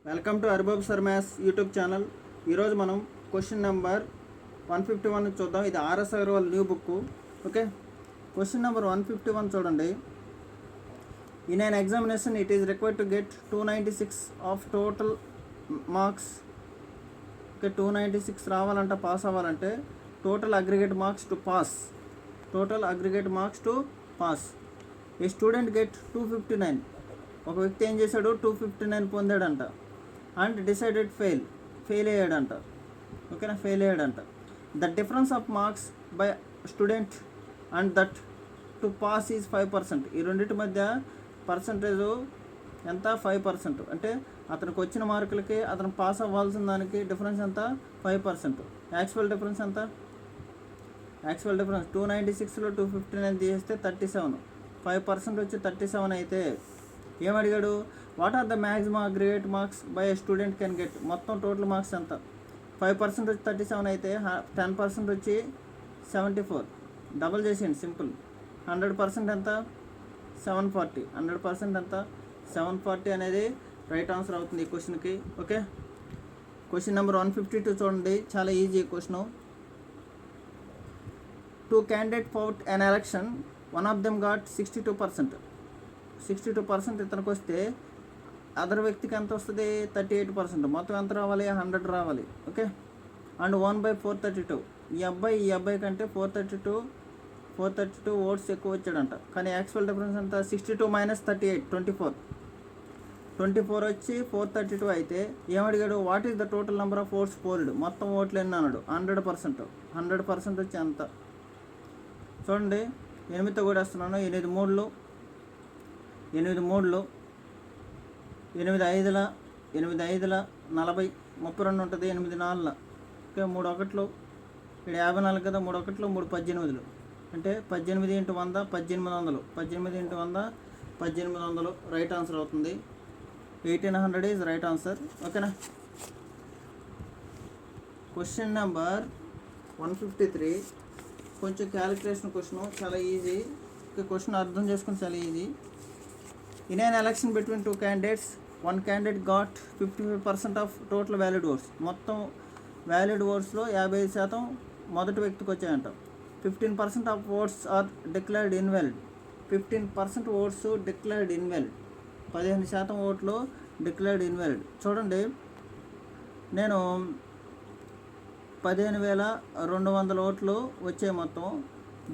Welcome to Arbab sir maths YouTube channel. ఈరోజు మనం question number 151 చూద్దాం. ఇది R S Aggarwal new book. Okay, question number 151 చూడండి. In an examination it is required to get 296 of total marks. Okay, 296 రావాలంటే pass అవ్వాలంటే total aggregate marks to pass. A student get 259. ఒక వ్యక్తి ఏం చేశాడు, 259 పొందాడంట. అండ్ డిసైడెడ్ ఫెయిల్ అయ్యాడంట. ఓకేనా, ఫెయిల్ అయ్యాడంట. The difference of marks by student and that to pass is 5%. ఈ రెండింటి మధ్య పర్సంటేజు ఎంత, 5%. అంటే అతనికి వచ్చిన మార్కులకి అతను పాస్ అవ్వాల్సిన దానికి డిఫరెన్స్ ఎంత, 5%. యాక్చువల్ డిఫరెన్స్ ఎంత, 296లో 259 తీసేస్తే 37. 5% వచ్చి 37 అయితే ఏమడిగాడు, what are the maximum aggregate marks by a student can get. మొత్తం టోటల్ మార్క్స్ ఎంత, 5% వచ్చి 37 అయితే 10% వచ్చి 74. డబుల్ చేసేయండి, సింపుల్. 100% ఎంత, 740. 100% ఎంత, 740 అనేది రైట్ ఆన్సర్ అవుతుంది ఈ క్వశ్చన్కి. ఓకే, క్వశ్చన్ నెంబర్ 152 చూడండి, చాలా easy question. 2 candidates fought an election, one of them got 62%. 62% ఇతనికి వస్తే అదర్ వ్యక్తికి ఎంత వస్తుంది, 38%. మొత్తం ఎంత రావాలి, 100 రావాలి. Okay, and 1/432. ఈ అబ్బాయి కంటే 432 ఓట్స్ ఎక్కువ వచ్చాడంట. కానీ యాక్చువల్ డిఫరెన్స్ ఎంత, 62 - 38 24 వచ్చి 432 అయితే ఏమడిగాడు, what is the total number of votes polled. మొత్తం ఓట్లు ఎన్ని అన్నాడు, 100%. 100% వచ్చి ఎంత చూడండి. 8తో కూడా వస్తున్నాను. 8 3 8 3 8 5 40 32 ఉంటుంది. 8 4 ఓకే, 3 1 ఇక్కడ 54 కదా, 3 1 3 18. అంటే 18 × 100 1800. 18 × 100 1800 రైట్ ఆన్సర్ అవుతుంది. 1800 ఈజ్ రైట్ ఆన్సర్. ఓకేనా. క్వశ్చన్ నెంబర్ 153 కొంచెం క్యాలిక్యులేషన్ క్వశ్చన్, చాలా ఈజీ. క్వశ్చన్ అర్థం చేసుకుని చాలా easy. In an election between 2 candidates, one candidate got 55% of total valid votes. మొత్తం వ్యాలిడ్ ఓట్స్లో 55% మొదటి వ్యక్తికి వచ్చాయంట. 15% of votes are declared invalid. 15% votes declared invalid. 15% ఓట్లు డిక్లేర్డ్ ఇన్వాలిడ్. చూడండి, నేను 15,200 ఓట్లు వచ్చే మొత్తం,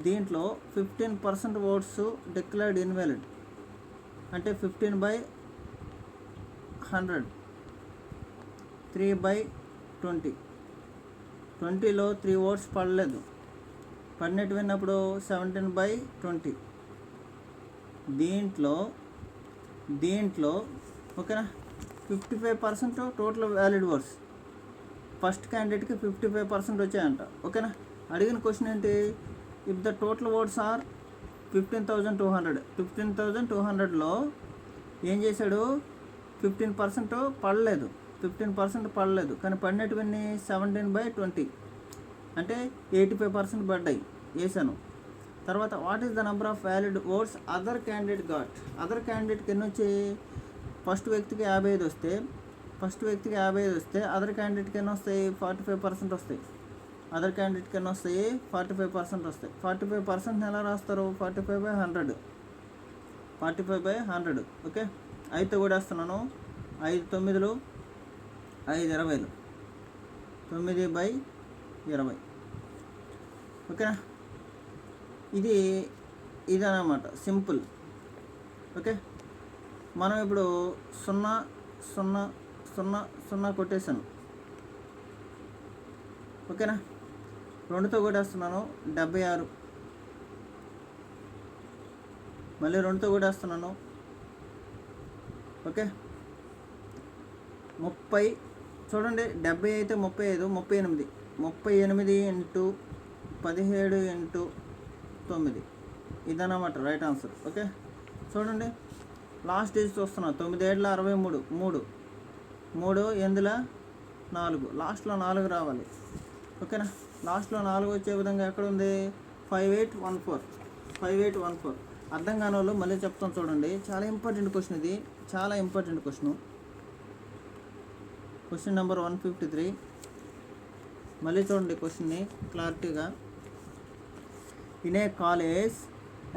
దీంట్లో 15% ఓట్స్ డిక్లేర్డ్ ఇన్వాలిడ్. అంటే 15/100, 3/20. 20లో 3 ఓట్స్ పడలేదు. పడినట్టు విన్నప్పుడు 17/20. దీంట్లో ఓకేనా, 55% టోటల్ వ్యాలిడ్ ఓట్స్. ఫస్ట్ క్యాండిడేట్కి 55% వచ్చాయంట. ఓకేనా. అడిగిన క్వశ్చన్ ఏంటి, if the total votes are 15,200. 15,200లో ఏం చేశాడు, 15% పడలేదు. 15% పడలేదు, కానీ పడినటువన్నీ 17/20. అంటే 85% పడ్డాయి, వేసాను. తర్వాత what is the number of valid votes other candidate got. Other క్యాండిడేట్కి ఎన్ని వచ్చాయి, ఫస్ట్ వ్యక్తికి 55 వస్తే అదర్ క్యాండిడేట్కి ఎన్ని వస్తాయి, 45% వస్తాయి. అదర్ క్యాండిడేట్కి ఎన్ని వస్తాయి, 45% వస్తాయి. 45% ఎలా రాస్తారు, 45/100. 45/100. ఓకే, 5తో కూడా వేస్తున్నాను. 5 9 5 20. 9/20. ఓకేనా. ఇది అన్నమాట, సింపుల్. ఓకే, మనం ఇప్పుడు 0 0 0 0 కొట్టేశాను. ఓకేనా. 2తో కూడా వేస్తున్నాను, 76. మళ్ళీ 2తో కూడా వేస్తున్నాను. ఓకే, 30. చూడండి, 70 అయితే 35, 38. 38 × 17 × 9. ఇదన్నమాట రైట్ ఆన్సర్. ఓకే, చూడండి, లాస్ట్ డేస్ చూస్తున్నా. 9 7 63. 3 8 4. లాస్ట్లో 4 రావాలి. ఓకేనా. లాస్ట్లో 4 వచ్చే విధంగా ఎక్కడ ఉంది, 5814. అర్థం కాని వాళ్ళు మళ్ళీ చెప్తాను చూడండి. చాలా ఇంపార్టెంట్ క్వశ్చన్ ఇది, చాలా ఇంపార్టెంట్ క్వశ్చన్. Question number 153. మళ్ళీ చూడండి క్వశ్చన్ని క్లారిటీగా. In a college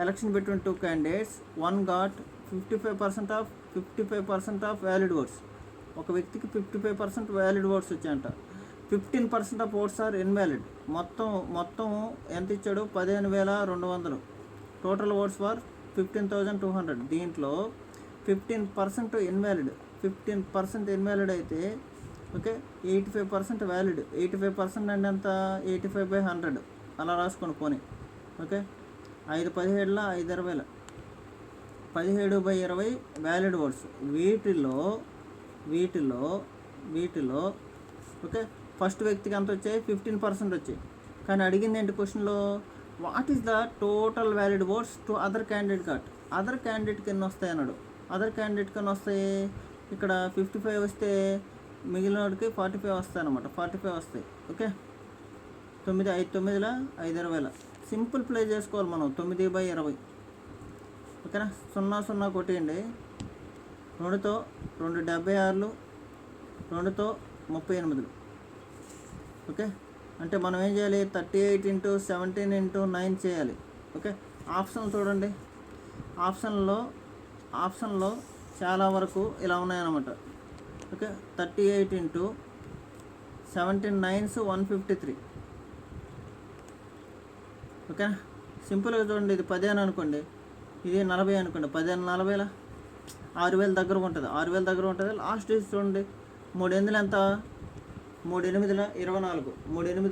election between 2 candidates, one got 55% of valid oats. ఒక వ్యక్తికి 55% వ్యాలిడ్ ఓట్స్ వచ్చాయంట. 15% ఆఫ్ ఓట్స్ ఆర్ ఇన్వాలిడ్. మొత్తం ఎంత ఇచ్చాడు? 15,200. Total votes for 15,200. దీంట్లో 15% ఇన్వాలిడ్. 15% ఇన్వాలిడ్ అయితే ఓకే, 85% వ్యాలిడ్. 85% అంటే ఎంత? 85/100 అలా రాసుకొని పోనీ. Okay, 5/17 5/20 17/20 valid votes. వీటిలో ఓకే, ఫస్ట్ వ్యక్తికి ఎంత వచ్చాయి? 15% వచ్చాయి. కానీ అడిగింది ఏంటి క్వశ్చన్లో? What is the total valid votes to other candidate got. Other క్యాండిడేట్కి ఎన్ని వస్తాయి అన్నాడు. అదర్ క్యాండిడేట్కి ఎన్ని వస్తాయి? ఇక్కడ 55 వస్తే మిగిలిన వాడికి 45 వస్తాయి అన్నమాట. 45 వస్తాయి. ఓకే, 9 5 9 5/20. సింపుల్ ప్లే చేసుకోవాలి మనం. 9/20. ఓకేనా, 0 0 కొట్టేయండి. 2తో 2 76, 2తో 38. ఓకే, అంటే మనం ఏం చేయాలి? 38 × 17 × 9 చేయాలి. ఓకే, ఆప్షన్ చూడండి. ఆప్షన్లో చాలా వరకు ఇలా ఉన్నాయన్నమాట. Okay, 38 × 17 9s 153. ఓకేనా, సింపుల్గా చూడండి. ఇది 10 అని అనుకోండి, ఇది 40 అనుకోండి. 10 అని 40 6,000 దగ్గర ఉంటుంది. 6,000 దగ్గర ఉంటుంది. లాస్ట్ చూడండి, 3 8 ఎంత? 3 8 24. 3 8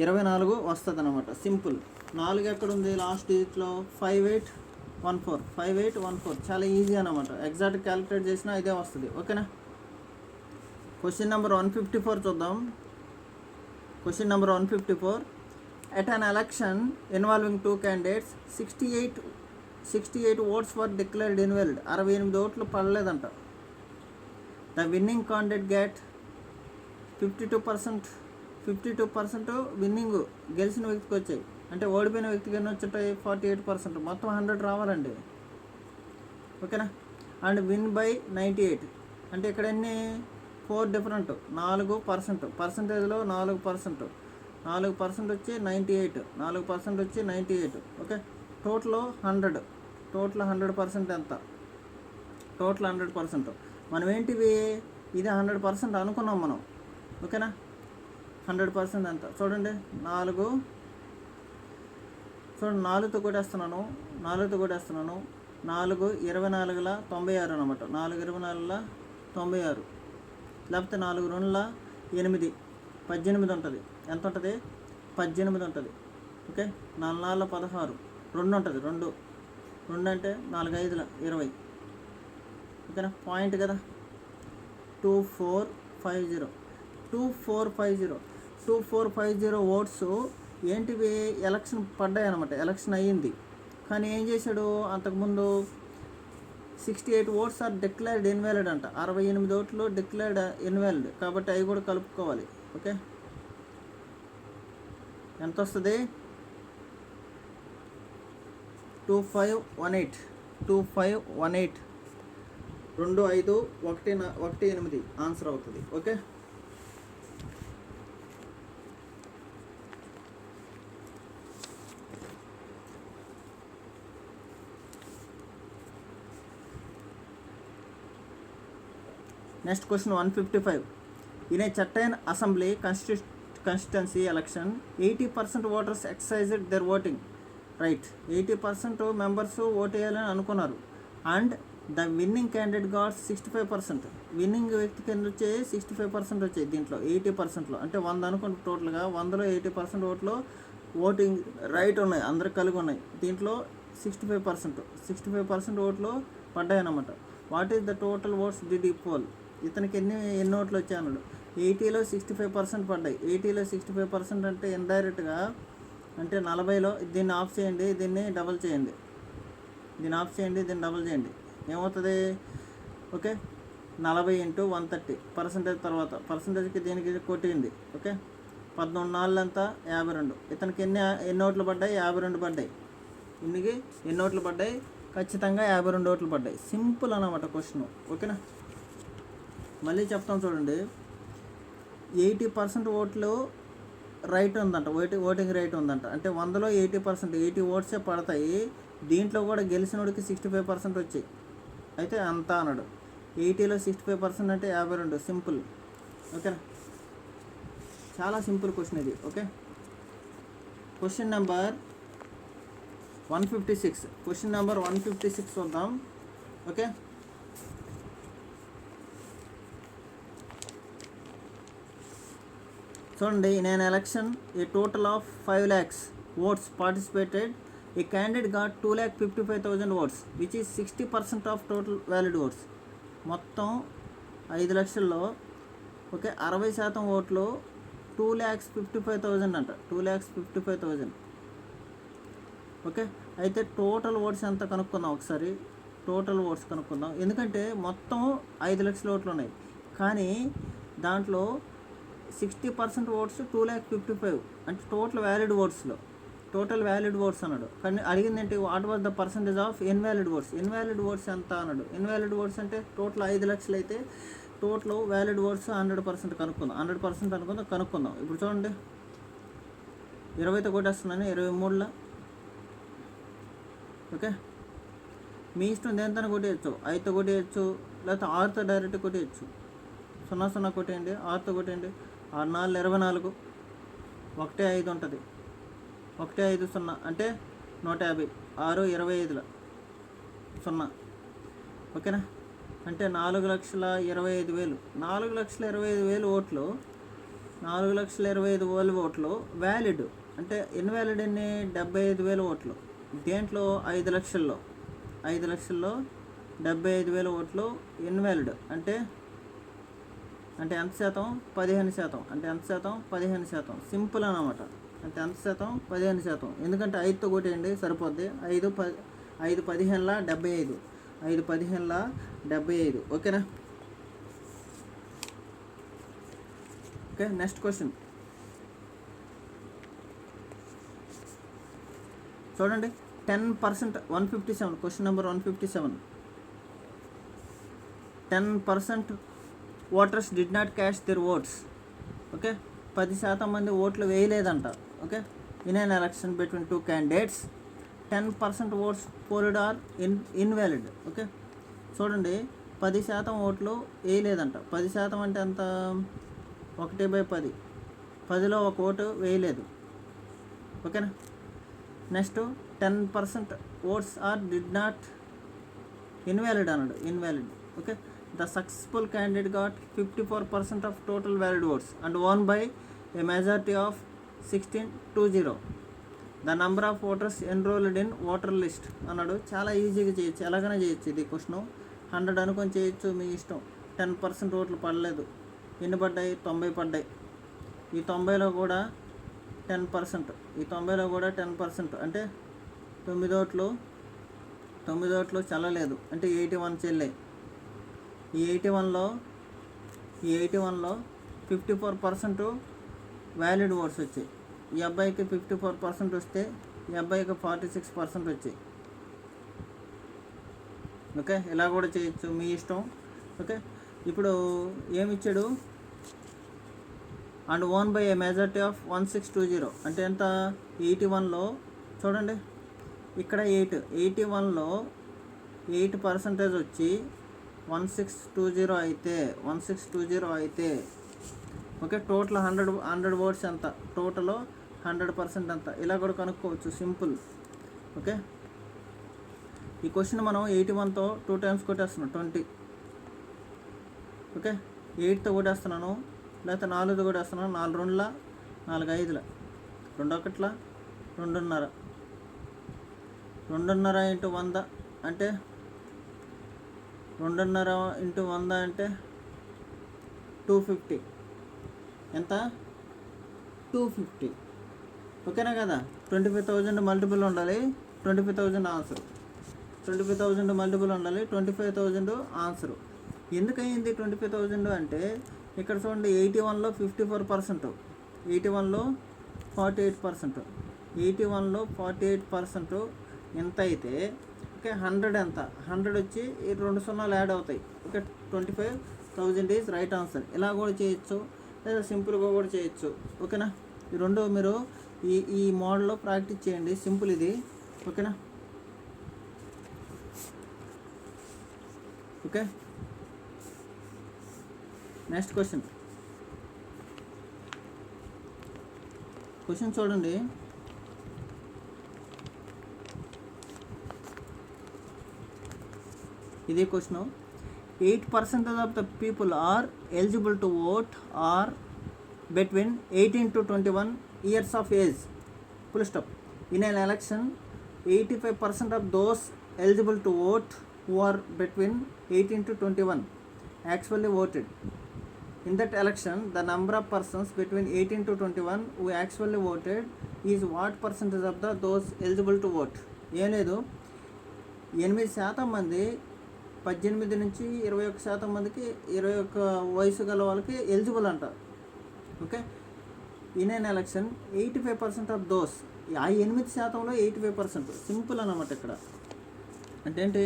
24 వస్తుంది అనమాట. సింపుల్. 4 ఎక్కడ ఉంది? లాస్ట్ డిజిట్లో 5814. చాలా ఈజీ అనమాట. ఎగ్జాక్ట్ క్యాలిక్యులేట్ చేసినా ఇదే వస్తుంది. ఓకేనా, క్వశ్చన్ నెంబర్ 154 చూద్దాం. Question number 154. At an election involving 2 candidates, 68 votes were declared invalid. 68 ఓట్లు పడలేదంట. The winning candidate get 52% winnowing గెలిచిన వ్యక్తికి వచ్చాయి. అంటే ఓడిపోయిన వ్యక్తికి ఎన్ని వచ్చాయి? 48%. మొత్తం 100 రావాలండి. ఓకేనా, అండ్ విన్ బై 98. అంటే ఇక్కడ ఎన్ని? 4 డిఫరెంట్. 4%. పర్సంటేజ్లో 4%. 4% వచ్చి 98. 4% వచ్చి 98. Okay, total 100. టోటల్ 100% ఎంత? టోటల్ 100%. మనం ఏంటివి? ఇది 100% అనుకున్నాం మనం. ఓకేనా, 100% ఎంత? చూడండి, 4 చూడండి, 4తో కొట్టేస్తున్నాను. 4 24 96 అనమాట. 4 24 96. లేకపోతే 4 2 8 18 ఉంటుంది. ఎంత ఉంటుంది? 18 ఉంటుంది. ఓకే, 4 4 16. 2 ఉంటుంది. 2 అంటే 4 5 20. ఓకేనా, పాయింట్ కదా. 2450 ఓట్స్ ఏంటివి? ఎలక్షన్ పడ్డాయి అనమాట. ఎలక్షన్ అయ్యింది. కానీ ఏం చేశాడు? అంతకుముందు 68 ఓట్స్ ఆర్ డిక్లేర్డ్ ఇన్వాలిడ్ అంట. 68 ఓట్లు డిక్లేర్డ్ ఇన్వాలిడ్. కాబట్టి అవి కూడా కలుపుకోవాలి. ఓకే, ఎంత వస్తుంది? 2518. 2518 ఆన్సర్ అవుతుంది. Okay, next question 155. In a certain assembly constituency election, 80% voters exercised their voting right. 80% members vote వేయాలని అనుకున్నారు. And the winning candidate got 65%. Winning వ్యక్తికి ఎన్ని వచ్చాయి? 65% వచ్చాయి. దీంట్లో 80%లో అంటే 100 అనుకోండి. టోటల్గా 100లో 80% ఓట్లు ఓటింగ్ రైట్ ఉన్నాయి, అందరు కలిగి ఉన్నాయి. దీంట్లో 65% ఓట్లు పడ్డాయి అన్నమాట. What is the total oats did he pole? ఇతనికి ఎన్ని ఓట్లు వచ్చాయి అన్నాడు. 80లో 65% పడ్డాయి. 80లో 65% అంటే ఇండైరెక్ట్గా అంటే 40లో దీన్ని ఆఫ్ చేయండి, దీన్ని డబల్ చేయండి. దీన్ని ఆఫ్ చేయండి, దీన్ని డబల్ చేయండి. ఏమవుతుంది? Okay, 40 × 130 percentage. తర్వాత పర్సంటేజ్కి దీనికి కొట్టింది. ఓకే, 14 4 ఎంత? 52. ఇతనికి ఎన్ని ఓట్లు పడ్డాయి? 52 పడ్డాయి. ఇన్నికి ఎన్ని ఓట్లు పడ్డాయి? ఖచ్చితంగా 52 ఓట్లు పడ్డాయి. సింపుల్ అన్నమాట క్వశ్చన్. ఓకేనా, మళ్ళీ చెప్తాం చూడండి. 80% ఓట్లు రైట్ ఉందంట, ఓటింగ్ రైట్ ఉందంట. అంటే 100లో 80%, 80 ఓట్సే పడతాయి. దీంట్లో కూడా గెలిచినోడికి 65% వచ్చాయి. అయితే అంత అన్నాడు. 80లో 65% అంటే 52. సింపుల్. ఓకేనా, చాలా సింపుల్ క్వశ్చన్ ఇది. Okay, question number 156. Question number 156 చూద్దాం. ఓకే, చూడండి. In an election a total of 5 lakhs votes participated. A candidate got 2,55,000 votes which is 60% of total valid votes. మొత్తం 5 లక్షల్లో ఓకే 60% ఓట్లు 2,55,000 అంట. 2,55,000. ఓకే, అయితే టోటల్ ఓట్స్ ఎంత కనుక్కుందాం ఒకసారి. టోటల్ ఓట్స్ కనుక్కుందాం. ఎందుకంటే మొత్తం 5 లక్షల ఓట్లు ఉన్నాయి, కానీ దాంట్లో 60% ఓట్స్ 2,55,000 అంటే టోటల్ వ్యాలిడ్ ఓట్స్ అన్నాడు. కానీ అడిగింది ఏంటి, what was the percentage of invalid oats. Invalid oats ఎంత అన్నాడు. ఇన్వాలిడ్ ఓట్స్ అంటే టోటల్ 5 లక్షలు అయితే టోటల్ వ్యాలిడ్ ఓట్స్ 100% కనుక్కుందాం. 100% కనుక్కుందాం. ఇప్పుడు చూడండి, 20తో కొట్టేస్తున్నాను, 23లో. ఓకే, మీ ఇష్టం దేనితో కొట్టేయచ్చు. 5తో కొట్టేయచ్చు, లేకపోతే 6తో డైరెక్ట్ కొట్టేయచ్చు. 0 కొట్టేయండి, 6తో కొట్టేయండి. 6 4 24, 1 5 ఉంటుంది. 1 5 0 అంటే 150. 6 25లో 0. ఓకేనా, అంటే 4,25,000. 4,25,000 ఓట్లు. 4,25,000 ఓట్లు వ్యాలిడ్. అంటే ఇన్వాలిడ్ ఎన్ని, 75,000 ఓట్లు. దేంట్లో 5 లక్షల్లో 75,000 ఓట్లు ఇన్వాలిడ్. అంటే ఎంత శాతం, 15%. అంటే ఎంత శాతం, 15%. సింపుల్ అన్నమాట. అంటే ఎంత శాతం, 15%. ఎందుకంటే 5తో కొట్టేయండి సరిపోద్ది. 5 15ల 75. 5 15ల 75. ఓకేనా. ఓకే, నెక్స్ట్ క్వశ్చన్ చూడండి. 10% 157. Question number 157. 10% voters did not cast their votes. Okay, 10% మంది ఓట్లు వేయలేదంట. Okay, in an election between 2 candidates 10% votes polled are invalid. Okay, చూడండి, 10% ఓట్లు వేయలేదంట. 10% అంటే ఎంత, 1/10. 10లో 1 ఓటు వేయలేదు. ఓకేనా. Next 10% votes are did not invalid అన్నాడు. Invalid. Okay, the successful candidate got 54% of total valid votes and won by a majority of 16-0. The number of voters enrolled in voter list అన్నాడు. చాలా ఈజీగా చేయొచ్చు, ఎలాగైనా చేయొచ్చు. ఇది క్వశ్చన్ 100 అనుకొని చేయొచ్చు, మీ ఇష్టం. 10% ఓట్లు పడలేదు. ఎన్ని పడ్డాయి, 90 పడ్డాయి. ఈ 90లో కూడా 10%, ఈ 90లో కూడా 10%. అంటే 9 ఓట్లు చల్లలేదు. అంటే 81 చెల్లాయి. ఈ 81లో 54% వ్యాలిడ్ ఓట్స్ వచ్చాయి. ఈ అబ్బాయికి 54% వస్తే ఈ అబ్బాయికి 46% వచ్చాయి. ఓకే, ఇలా కూడా చేయొచ్చు, మీ ఇష్టం. ఓకే, ఇప్పుడు ఏమిచ్చాడు, and won by a majority of 1620. అంటే ఎంత, 81లో చూడండి, ఇక్కడ 81లో 8% వచ్చి 1620 అయితే ఓకే, టోటల్ 100 ఓట్స్ ఎంత, టోటల్ 100% ఎంత, ఇలా కూడా కనుక్కోవచ్చు. సింపుల్. ఓకే, ఈ క్వశ్చన్ మనం 81తో 2 టైమ్స్ కొట్టేస్తున్నాం, 20. ఓకే, 8తో కొట్టేస్తున్నాను, లేకపోతే 4తో కొట్టేస్తున్నాను. 4 2ల 4 5ల 2 1ల 2.5. 2.5 ఇంటూ 100 అంటే 2.5 ఇంటూ 100 అంటే 250. ఎంత, 250. ఓకేనా కదా. 25,000 మల్టిపుల్ ఉండాలి, 25,000 ఆన్సర్. 25,000 మల్టిపుల్ ఉండాలి, 25,000 ఆన్సర్. ఎందుకయింది 25,000 అంటే ఇక్కడ చూడండి, 81లో 54%, 81లో 48%, 81లో 48% ఎంత అయితే ఓకే, 100 ఎంత, 100 వచ్చి 2 సున్నాలు యాడ్ అవుతాయి. Okay, 25,000 is right answer. ఇలా కూడా చేయొచ్చు. లేదా సింపుల్గా కూడా చేయొచ్చు. ఓకేనా, ఈ రెండు మీరు ఈ మోడల్లో ప్రాక్టీస్ చేయండి. సింపుల్ ఇది. ఓకేనా, ఓకే. నెక్స్ట్ క్వశ్చన్ చూడండి. ఇదే question. 8% of the people are eligible to vote are between 18 to 21 years of age. Full stop. In an election, 85% of those eligible to vote who are between 18 to 21 actually voted. In that election, the number of persons between 18 to 21 who actually voted is what percentage of those eligible to vote? ఏం లేదు, 8% మంది 18 నుంచి 21% మందికి 21 వయసు గల వాళ్ళకి eligible అంట. Okay, in an election 85% of those, ఆ 8%లో 85%. సింపుల్ అన్నమాట. ఇక్కడ అంటే ఏంటి,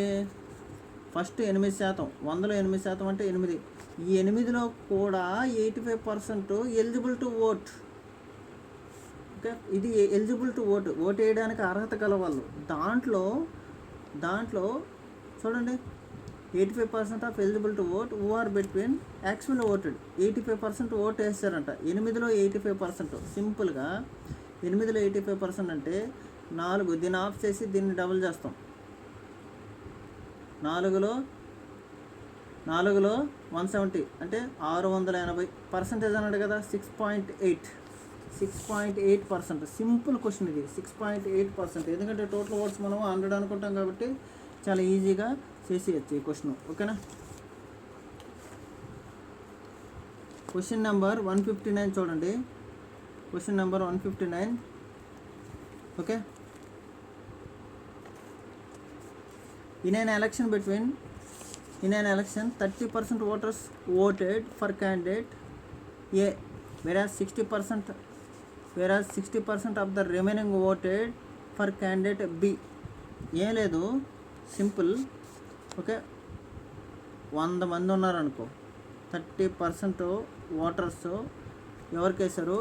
ఫస్ట్ 8%, 100లో 8% అంటే 8. ఈ 8లో కూడా 85% ఎలిజిబుల్ టు ఓట్. ఓకే, ఇది ఎలిజిబుల్ టు ఓట్ వేయడానికి అర్హత గల వాళ్ళు. దాంట్లో చూడండి, 85% of eligible to vote who are between actual voted. 85% vote వేస్తారంట. 8లో 85%. సింపుల్గా 8లో 85% అంటే 4, దీన్ని ఆఫ్ చేసి దీన్ని డబుల్ చేస్తాం. 4లో 170 అంటే 680% అన్నాడు కదా. 6.8%. సింపుల్ క్వశ్చన్ ఇది. 6.8%. ఎందుకంటే టోటల్ ఓట్స్ మనం 100 అనుకుంటాం కాబట్టి చాలా ఈజీగా చేసేయచ్చు ఈ క్వశ్చన్. ఓకేనా, క్వశ్చన్ నెంబర్ 159 చూడండి. Question number 159. Okay, in an election 30% voters voted for candidate A, whereas 60% of the remaining voted for candidate B. ఏం లేదు, సింపుల్. ఓకే, 100 మంది ఉన్నారనుకో, 30% ఓటర్స్ ఎవరికి వేశారు?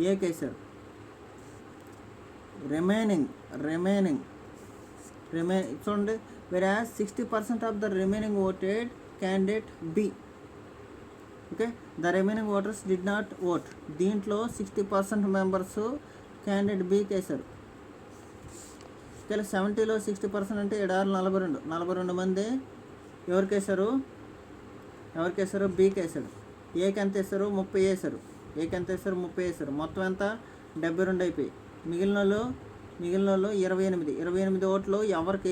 ఏకి వేశారు. రిమైనింగ్ చూడండి, whereas 60% of the remaining voted candidate B. Okay, the remaining voters did not vote. దీంట్లో 60% members candidate బీకి వేశారు. ఓకే, 70లో 60% అంటే 42 మంది ఎవరికి వేశారు? బీకి వేశారు. ఏకి ఎంత వేశారు? 30 వేశారు. మొత్తం ఎంత? 72 అయిపోయి. మిగిలిన వాళ్ళు 28 ఓట్లు ఎవరికి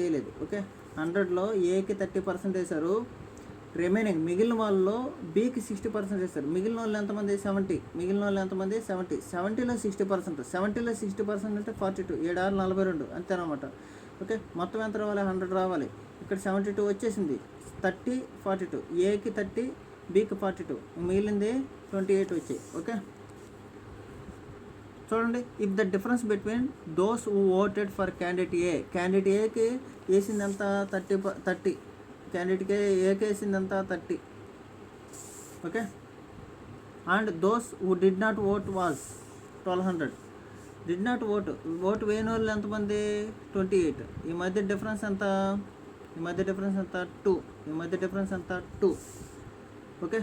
వేయలేదు. ఓకే, 100లో ఏకి 30% వేశారు. రిమైనింగ్ మిగిలిన వాళ్ళలో బీకి 60% వేశారు. మిగిలిన వాళ్ళు ఎంతమంది? 70. 70లో 60%. 70లో 60% అంటే 42. 42 అంతేనమాట. ఓకే, మొత్తం ఎంత రావాలి? 100 రావాలి. ఇక్కడ 72 వచ్చేసింది. 30, 42. ఏకి 30, బీకి 42. మిగిలింది 28 వచ్చాయి. ఓకే, చూడండి. If the difference between those who voted for candidate ఏకి వేసింది ఎంత? 30. క్యాండిడేట్కి ఏకి వేసింది ఎంత? 30. Okay, and those who did not vote was 1200. Did not vote వేయని వాళ్ళు ఎంతమంది? 28. ఈ మధ్య డిఫరెన్స్ ఎంత? 2. ఓకే,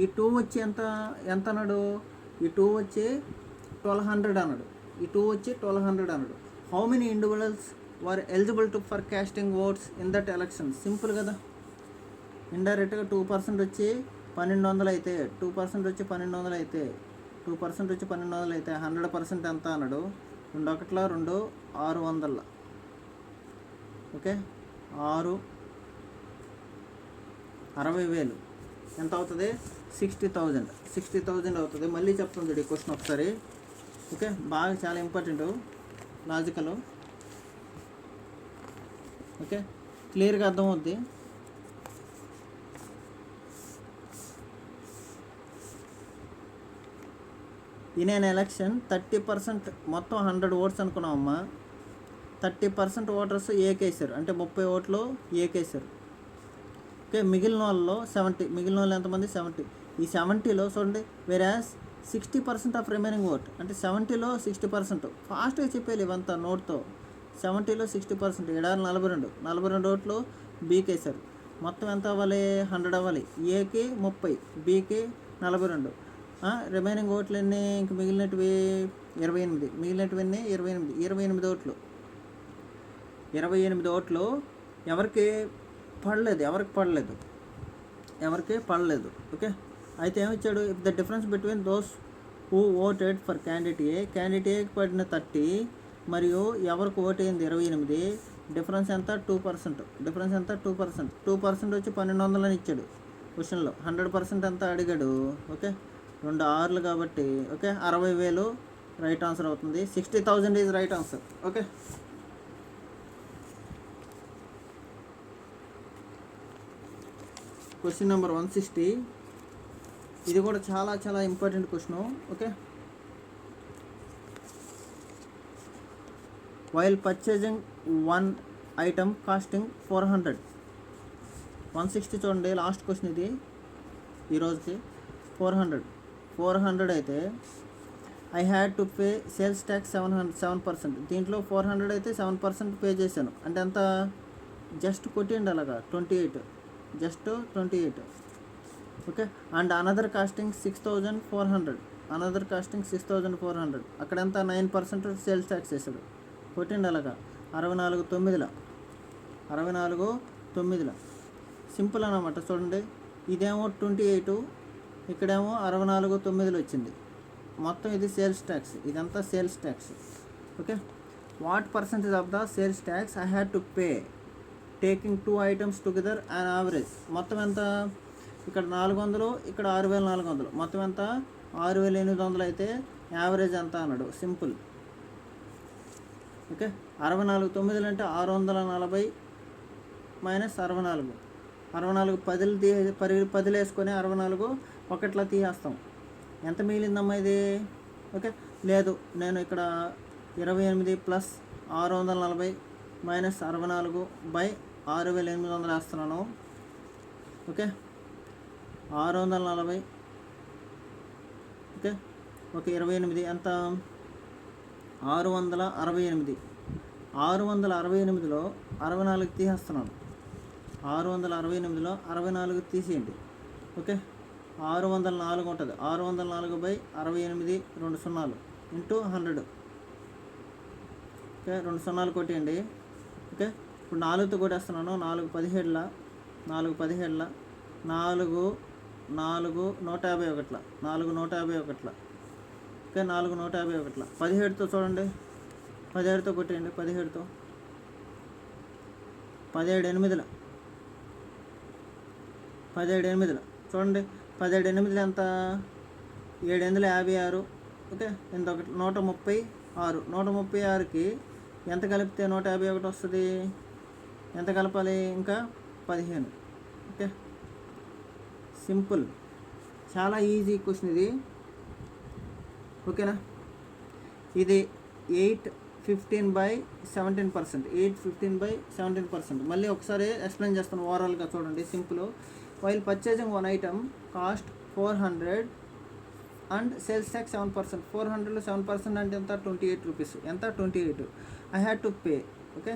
ఈ 2 వచ్చి ఎంత అన్నాడు? ఈ 2 వచ్చి 1200 అన్నాడు. How many individuals were eligible to for casting votes in that election? Simple కదా. ఇండైరెక్ట్గా 2% వచ్చి 1200 అయితే, 2% వచ్చి 1200 అయితే, 100% ఎంత అన్నాడు? 2 1 2 600. ఓకే, 60,000 ఎంత అవుతుంది? 60,000 అవుతుంది. మళ్ళీ చెప్తుంది ఈ క్వశ్చన్ ఒకసారి. ఓకే, బాగా చాలా ఇంపార్టెంట్, లాజికల్. ఓకే, క్లియర్గా అర్థమవుద్ది. ఇన్ an ఎలక్షన్ 30%, మొత్తం 100 ఓట్స్ అనుకున్నామమ్మా. 30% ఓటర్స్ ఏకేసారు, అంటే 30 ఓట్లు ఏకేసారు. ఓకే, మిగిలిన వాళ్ళలో 70, మిగిలిన వాళ్ళు ఎంతమంది 70. ఈ 70లో చూడండి, వేరాస్ 60% ఆఫ్ రిమైనింగ్ ఓట్, అంటే 70లో 60%. ఫాస్ట్గా చెప్పేయాలి ఇవంతా నోట్తో. 70లో 60%, ఏడాది 42 ఓట్లు బీకి వేశారు. మొత్తం ఎంత అవ్వాలి, 100 అవ్వాలి. ఏకి 30, బీకి 42. రిమైనింగ్ ఓట్లు ఎన్ని, ఇంక మిగిలినవి 28, మిగిలినటువన్నీ 28 ఓట్లు. 28 ఓట్లు ఎవరికి పడలేదు. ఓకే, అయితే ఏమిచ్చాడు, if the difference between those who voted for candidate ఏకి పడిన 30 మరియు ఎవరికి ఓట్ అయింది 28, డిఫరెన్స్ ఎంత 2%. 2% వచ్చి 1200 అని ఇచ్చాడు క్వశ్చన్లో. 100% ఎంత అడిగాడు. ఓకే, 2 6లు కాబట్టి ఓకే 60,000 రైట్ ఆన్సర్ అవుతుంది. 60,000 is right answer. Okay, question number 160. ఇది కూడా చాలా చాలా important question. Okay, while purchasing one item costing 400. 160 చూడండి, లాస్ట్ క్వశ్చన్ ఇది ఈరోజుకి. 400 అయితే I had to pay sales tax 7%. దీంట్లో 400 అయితే 7% పే చేశాను, అంటే ఎంత, జస్ట్ కొట్టిండి అలాగా 28, just 28. Okay, and another costing 6,400. అక్కడ ఎంత 9% సేల్స్ ట్యాక్స్ వేసాడు, కొట్టిండి అలాగా 64,900. సింపుల్ అన్నమాట. చూడండి, ఇదేమో 28, ఇక్కడేమో 64,900 వచ్చింది. మొత్తం ఇది సేల్స్ ట్యాక్స్, ఇదంతా sales tax. Okay, what percentage of the sales tax I had to pay taking 2 items together and average. మొత్తం ఎంత, ఇక్కడ 400, ఇక్కడ 6,400, మొత్తం ఎంత 6,800 అయితే యావరేజ్ ఎంత అన్నాడు. సింపుల్. ఓకే, 64,900 అంటే 640 మైనస్ 64. 64 10 వేసుకొని 64 ఒకట్లా తీసేస్తాం. ఎంత మిగిలిందమ్మా ఇది. ఓకే, లేదు, నేను ఇక్కడ 28 ప్లస్ 640 మైనస్ 64 బై 6,800 వేస్తున్నాను. ఓకే, 640 ఓకే, ఓకే 28 ఎంత, 668. 668లో 64 తీసేస్తున్నాను. 668లో 64 తీసేయండి. ఓకే, 604 ఉంటుంది. 604 బై 68, 2 సున్నాలు ఇంటూ 100. ఓకే, 2 సున్నాలు కొట్టేయండి. ఓకే, ఇప్పుడు 4తో కొట్టేస్తున్నాను. 4 17, 4 17, 4 151, 4 151. ఓకే, 4 151. 17తో చూడండి, 17తో కొట్టేయండి. 17తో 17 8, 17 8 చూడండి. 17 8 ఎంత, 7,856. ఓకే, ఎంత, 136. 136కి ఎంత కలిపితే 151 వస్తుంది, ఎంత కలపాలి, ఇంకా 15. ఓకే, సింపుల్, చాలా ఈజీ క్వశ్చన్ ఇది. ఓకేనా, ఇది 815/17%. 815/17%. మళ్ళీ ఒకసారి ఎక్స్ప్లెయిన్ చేస్తాను ఓవరాల్గా. చూడండి, simple. While purchasing one item cost 400 and sales tax 7%. 400లో 7% అంటే ఎంత, 28 రూపీస్. ఎంత, 28. I had to pay. Okay,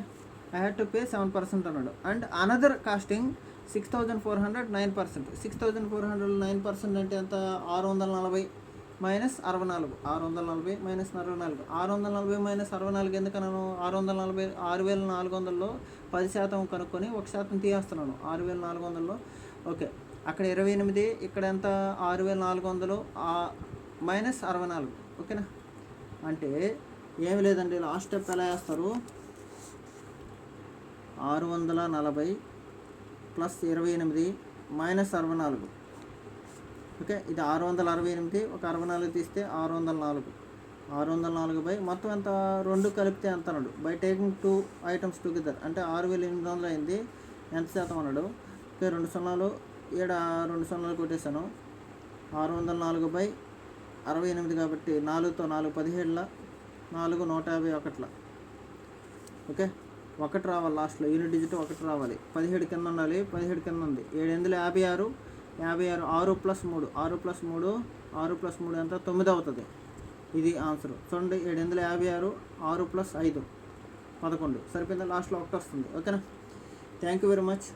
I had to pay 7% అన్నాడు. And another costing 6,400, 9%. 6,400లో 9% అంటే ఎంత, 640 మైనస్ 64. 640 మైనస్ 64. 640 మైనస్ 64 ఎందుకన్నాను, 640 6,400లో 10% కనుక్కొని 1% తీయేస్తున్నాను 6,400లో. ఓకే, అక్కడ 28, ఇక్కడ ఎంత 6,400 మైనస్ 64. ఓకేనా, అంటే ఏమి లేదండి, లాస్ట్ స్టెప్ ఎలా వేస్తారు, 640 ప్లస్ 28 మైనస్ 64. ఓకే, ఇది 668, ఒక 64 తీస్తే 604. 604 బై మొత్తం ఎంత, 2 కలిపితే ఎంత అన్నాడు. బై టేకింగ్ 2 ఐటమ్స్ టుగెదర్ అంటే 6,800 అయింది. ఎంత శాతం అన్నాడు. ఓకే, 2 సున్నాలు, 2 సున్నాలు కొట్టేశాను. 604 బై 68 కాబట్టి 4తో 4 17, 4 151. ఓకే, ఒకటి రావాలి, లాస్ట్లో యూనిట్ డిజిట్ ఒకటి రావాలి. 17 కింద ఉండాలి, 17 కింద ఉంది. 7 8 56, 56 6 + 3 6 + 3 6 + 3 ఎంత 9 అవుతుంది. ఇది ఆన్సర్. చూడండి 7 8 56, 6 + 5 11 సరిపోయిందా, లాస్ట్లో ఒకటి వస్తుంది. ఓకేనా. Thank you very much.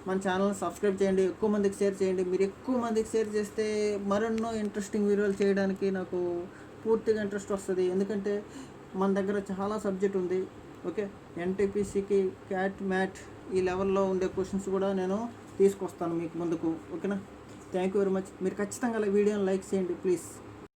మన ఛానల్ని సబ్స్క్రైబ్ చేయండి, ఎక్కువ మందికి షేర్ చేయండి. మీరు ఎక్కువ మందికి షేర్ చేస్తే మరెన్నో ఇంట్రెస్టింగ్ వీడియోలు చేయడానికి నాకు పూర్తిగా ఇంట్రెస్ట్ వస్తుంది. ఎందుకంటే మన దగ్గర చాలా సబ్జెక్ట్ ఉంది. ఓకే, ఎన్టీపీసీకి క్యాట్ మ్యాట్ ఈ లెవెల్లో ఉండే క్వశ్చన్స్ కూడా నేను తీసుకొస్తాను మీకు ముందుకు. ఓకేనా. Thank you very much. మీరు ఖచ్చితంగా వీడియోని లైక్ చేయండి ప్లీజ్.